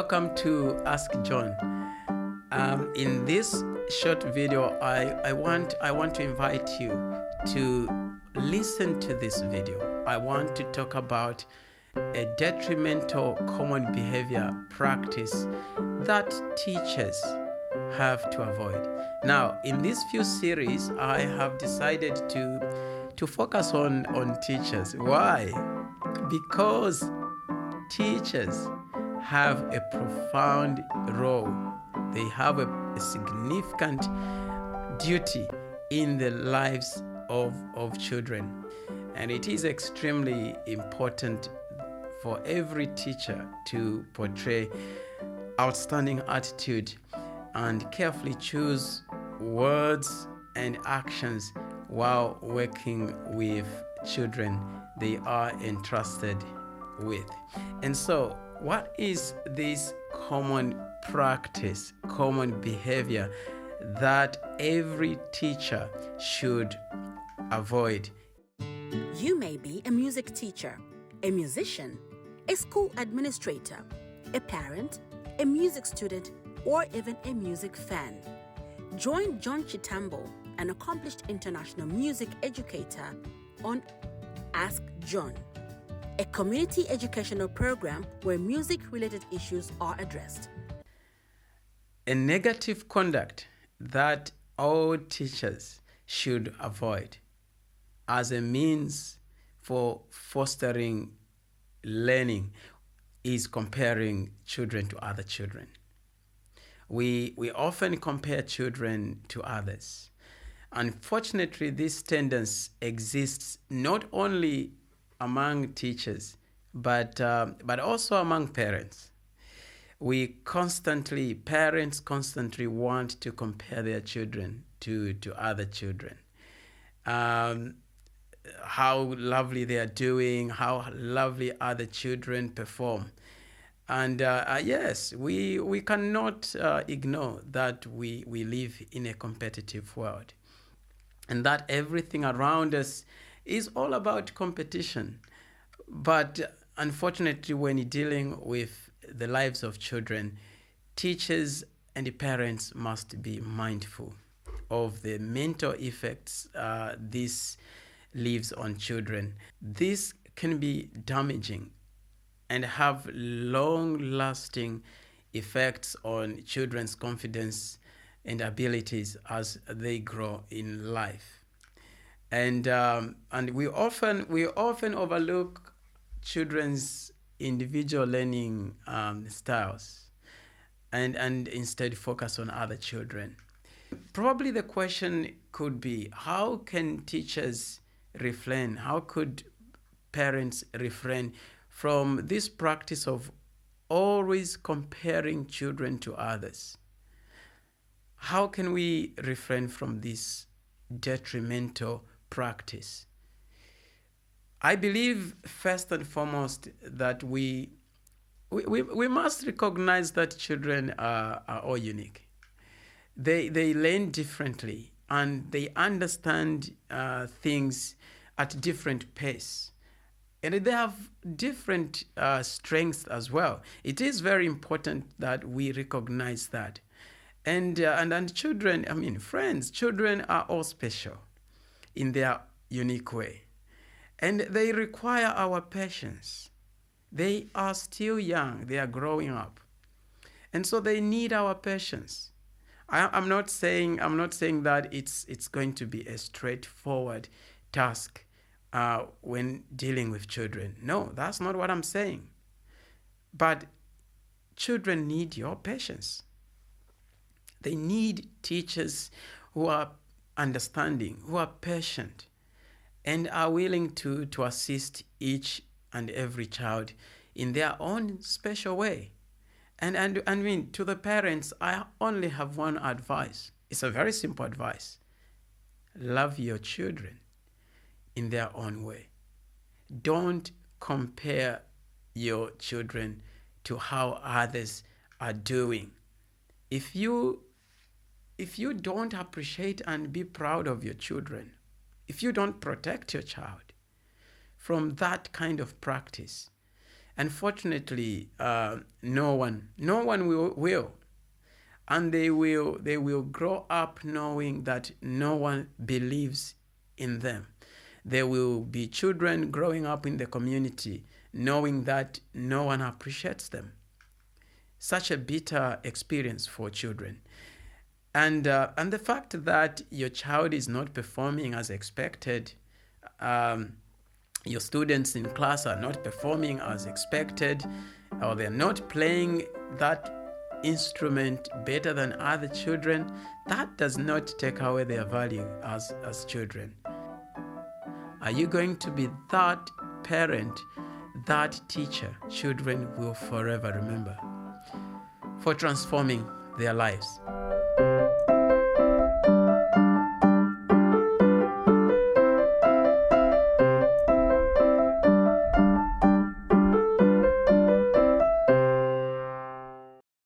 Welcome to Ask John. In this short video, I want to invite you to listen to this video. I want to talk about a detrimental common behavior practice that teachers have to avoid. Now, in this few series, I have decided to focus on teachers. Why? Because teachers have a profound role. They have a significant duty in the lives of children. And it is extremely important for every teacher to portray outstanding attitude and carefully choose words and actions while working with children they are entrusted with. And so, what is this common practice, common behavior that every teacher should avoid? You may be a music teacher, a musician, a school administrator, a parent, a music student, or even a music fan. Join John Chitambo, an accomplished international music educator, on Ask John, a community educational program where music-related issues are addressed. A negative conduct that all teachers should avoid as a means for fostering learning is comparing children to other children. We often compare children to others. Unfortunately, this tendency exists not only among teachers, but also among parents. Parents constantly want to compare their children to other children. How lovely they are doing, how lovely other children perform. And yes, we cannot ignore that we live in a competitive world, and that everything around us is all about competition. But unfortunately, when you're dealing with the lives of children, teachers and the parents must be mindful of the mental effects this leaves on children. This can be damaging and have long-lasting effects on children's confidence and abilities as they grow in life. And we often overlook children's individual learning styles and instead focus on other children. Probably the question could be, how can teachers refrain? How could parents refrain from this practice of always comparing children to others? How can we refrain from this detrimental practice? I believe first and foremost that we must recognize that children are all unique. They learn differently and they understand things at different pace. And they have different strengths as well. It is very important that we recognize that. And children, children are all special in their unique way. And they require our patience. They are still young. They are growing up. And so they need our patience. I'm not saying that it's going to be a straightforward task when dealing with children. No, that's not what I'm saying. But children need your patience. They need teachers who are understanding, who are patient, and are willing to assist each and every child in their own special way. And to the parents, I only have one advice. It's a very simple advice. Love your children in their own way. Don't compare your children to how others are doing. If you don't appreciate and be proud of your children, if you don't protect your child from that kind of practice, Unfortunately, no one will. And they will grow up knowing that no one believes in them. There will be children growing up in the community knowing that no one appreciates them. Such a bitter experience for children. And the fact that your child is not performing as expected, your students in class are not performing as expected, or they're not playing that instrument better than other children, that does not take away their value as children. Are you going to be that parent, that teacher children will forever remember for transforming their lives?